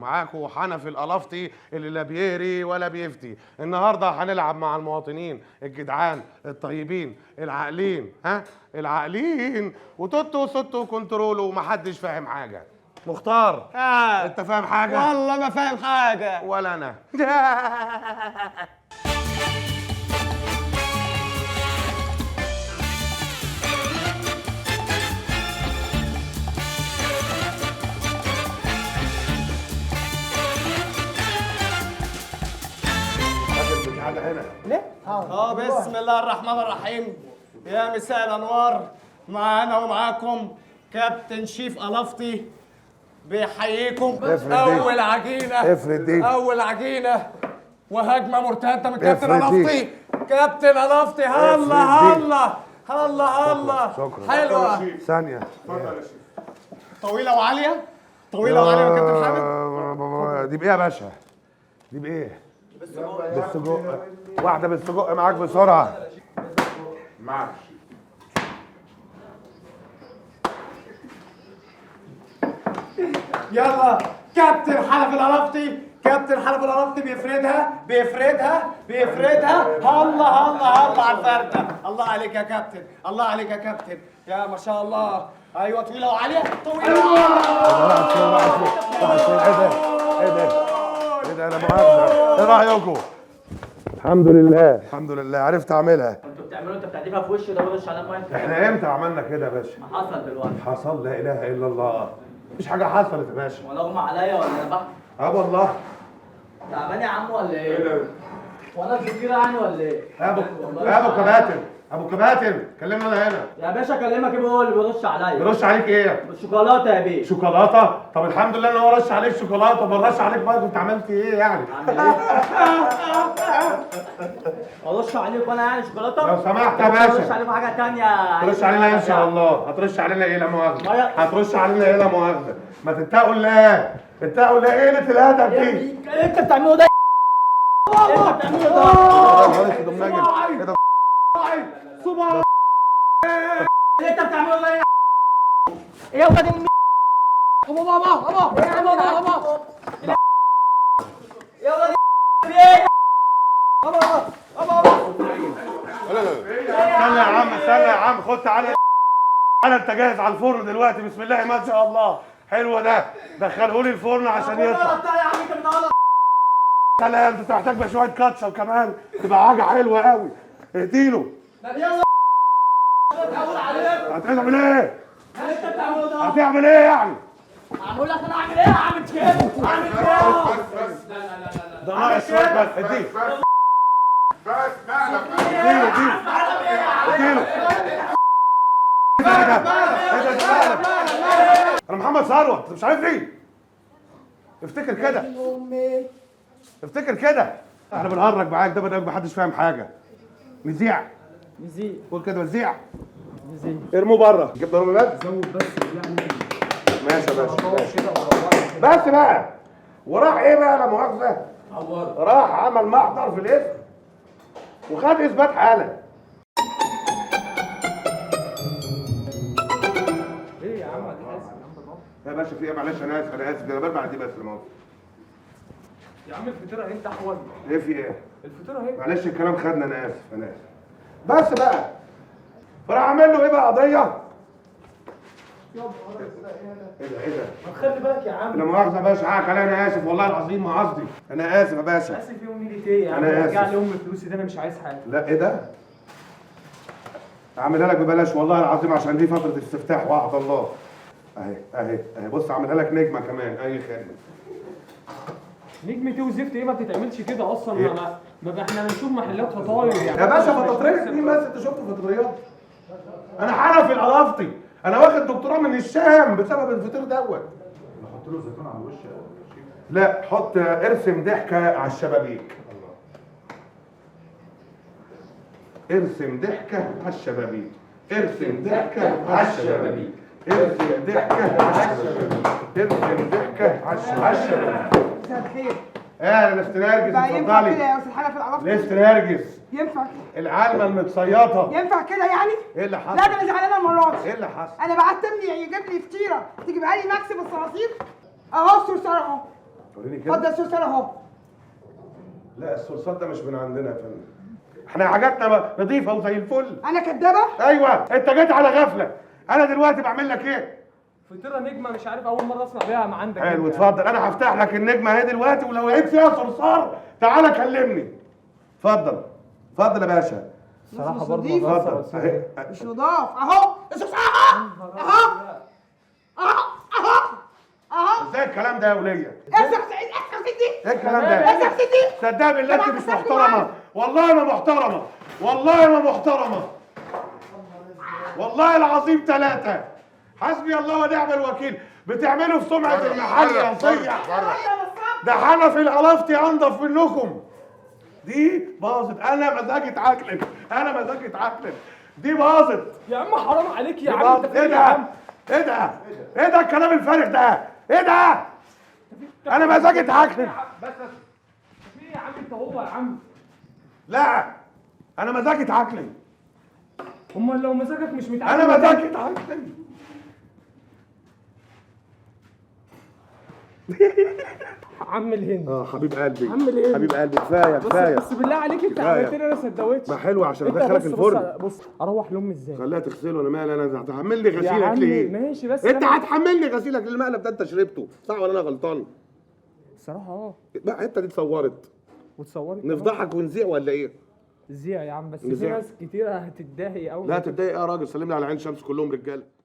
معاكم حنفي القلفطي اللي لا بيهري ولا بيفتي. النهارده هنلعب مع المواطنين الجدعان الطيبين العاقلين، العاقلين وتوتو وسوتو وكنترول ومحدش فاهم حاجه. مختار انت فاهم حاجه؟ والله ما فاهم حاجه. ولا انا. هنا ليه؟ بسم الله الرحمن الرحيم. يا مساء الانوار، معانا ومعاكم كابتن شيف قلفطي بيحييكم. اول عجينه اول عجينه وهجمه مرتده من كابتن قلفطي. كابتن قلفطي هلا هلا هلا هلا. شكرا. حلوه. ثانيه. اتفضل يا شيخ. طويله وعاليه. طويله وعاليه يا كابتن حامد. دي بايه يا باشا؟ دي بايه؟ بالسجق. واحده بالسجق معاك بسرعه. معك. يلا كابتن حنفي القلفطي. كابتن حنفي القلفطي بيفردها. هلا على الفرده. الله عليك يا كابتن، الله عليك يا كابتن. يا ما شاء الله. ايوه طويله وعاليه. طويله وعاليه. ايه ده انا مؤاخذه. ايه رايكم؟ الحمد لله عرفت اعملها. انتوا بتعملوا انت بتعديها في وشه ده وش على المايك. احنا امتى عملنا كده يا باشا؟ ما حصل دلوقتي. حصل؟ لا اله الا الله. مفيش حاجه حصلت يا باشا. ولا اغمى عليا ولا انا بحث. والله. تعبان يا عم ولا ايه؟ وانا الفطيره يعني ولا ايه؟ ابو كباتن كلمنا انا هنا. يا باشا اكلمك ايه؟ هو اللي بيرش عليا. بيرش عليك ايه؟ بالشوكولاته يا بيه. شوكولاته؟ طب الحمد لله ان هو رش عليك شوكولاته. ما رش عليك بقى كنت عملت ايه يعني؟ اعمل ايه؟ ارش عليك وانا يعني شوكولاته؟ لو سمحت يا باشا. ارش عليكم حاجه ثانيه. ترش علينا ان شاء الله. هترش علينا ايه لا مؤاخذه؟ هترش علينا ايه لا مؤاخذه؟ ما تتقوا الله. اتقوا الله. ايه قله الادب دي؟ انت بتعمله ده؟ انت بتعمله ده؟ ايه ده؟ صباح اللي انت بتعمله ده يا ولاد بابا يا ولاد ايه؟ استنى يا عم خد تعالى. انت جاهز على الفرن دلوقتي؟ بسم الله ما شاء الله. حلو ده. دخلهولي الفرن عشان يطلع. لا انت محتاج بقى شويه كاتشب كمان تبقى حاجه حلوه قوي. اهديله. يلا هتعمل ايه؟ انت بتعمله ده؟ هتعمل ايه يعني؟ اقول لك انا اعمل ايه؟ اعمل كده بس ده ناقص شويه بس. اديله. بس مالك. اديله. انا محمد ثروت. انت مش عارفني؟ افتكر كده. احنا بنهرج معاك. ده بدأ محدش فاهم حاجه. مذيع. قول كده مذيع. ارموه بره. جبت ضربات. زود بس ماشي يا باشا. بس بقى. وراح ايه بقى لا مؤاخذه؟ راح عمل محضر في الاسم وخد اثبات حاله. ايه يا عم؟ يا باشا في ايه؟ معلش انا اسف ده انا برمع دي بس الموضوع. يا عم الفطيره اهي. انت احول. ايه في ايه؟ الفطيره اهي. معلش الكلام خدنا. انا اسف. بس بقى فراح عامل له ايه بقى؟ قضيه. ايه ده؟ ما تخلي بالك يا عم. لا مؤاخذه يا باشا. حقك عليا. انا اسف والله العظيم ما قصدي. انا اسف يا باشا. اسف يوم نيجي ايه يا عم؟ أنا آسف. رجع لي فلوسي ده. انا مش عايز حاجه. لا ايه ده؟ اعملها لك ببلاش والله العظيم عشان دي فتره استفتاح وعد الله. اهي بص اعملها لك نجمه كمان. اي خدمه. نجمة ايه وزفت ايه؟ ما بتتعملش كده اصلا. إيه؟ ما احنا بنشوف محلات فطاير يعني. يا باشا فطاطرية مين بس؟ انت شفت فطريات؟ انا حنفي القلفطي. انا واخد دكتوراه من الشام بسبب الفطير دوت. نحط له زيتون على الوش. لا حط. ارسم ضحكه على الشبابيك. ارسم ضحكه على الشبابيك. ارسم ضحكه على الشبابيك. ارسم ضحكه على الشبابيك. ارسم ضحكه على الشبابيك. مساء الخير. اهلا استاذ نرجس. بقى ينفع كده اتفضلي. يا استاذ حنفي القلفطي؟ لست نرجس. ينفع كده؟ العلمه المتصيطه. ينفع كده يعني؟ ايه اللي حصل؟ لا ده انا زعلانه المره دي. ايه اللي حصل؟ انا بعت ابني يجيب لي فطيره تجيبها لي مكسب الصراصير. اهو الصرصار اهو. وريني كده. خد الصلصال اهو. لا الصلصال ده مش من عندنا يا فندم. احنا حاجاتنا نظيفه وزي الفل. انا كدابه؟ ايوه انت جيت على غفله. انا دلوقتي بعمل لك ايه؟ فطيره نجمه مش عارف اول مره اسمع بيها مع عندك. حلو اتفضل. انا هفتح لك النجمه اهي دلوقتي ولو لقيت فيها صرصار تعالى كلمني. اتفضل اتفضل يا باشا. صراحه مش برضه نضيف. اتفضل اهي. مش نضاف اهو الصلصال اهو اهو. ازاي الكلام ده يا وليه؟ اسف سعيد اسف سيدي. ايه الكلام ده؟ اسف سيدي. صدق بالله انت مش محترمه. والله ما محترمه. والله ما محترمه. والله العظيم 3. حسبي الله ونعم الوكيل. بتعملوا في سمعه المحل يا صيع. ده حنفي العلفتي انضف منكم. دي باظت. انا مزاجي اتعكلن. انا مزاجي اتعكلن. دي باظت. يا عم حرام عليك يا دي عم. باظت. انت ايه فين يا عم؟ ده؟ ايه ده؟ ايه ده الكلام الفارغ ده؟ ايه ده؟ انا مزاجي اتعكلن. بس في ايه يا عم انت هو يا عم؟ لا انا مزاجي اتعكلن. امال لو مزاجك مش متعب انا مزاجي اتعكلن. عم الهند. حبيب قلبي. عم الهند. حبيب قلبي كفايه بص كفايه. بس بالله عليك انت كفاية. عملت لي انا سندوتش. ما حلو عشان انت ادخلك بص الفرن. بص اروح لامي ازاي؟ خليها تغسله. انا مالي. انا هتحملني يا غسيلك عم ليه؟ ماشي بس انت أنا- هتحملني غسيلك للمقلب ده انت شربته صح ولا انا غلطان؟ الصراحه بقى الحته دي اتصورت. وتصوري نفضحك ونذيع ولا ايه؟ زيع يا عم بس في نزيع. ناس كتير هتتضايق قوي. لا تتضايق يا راجل. سلم لي على عين شمس كلهم رجاله.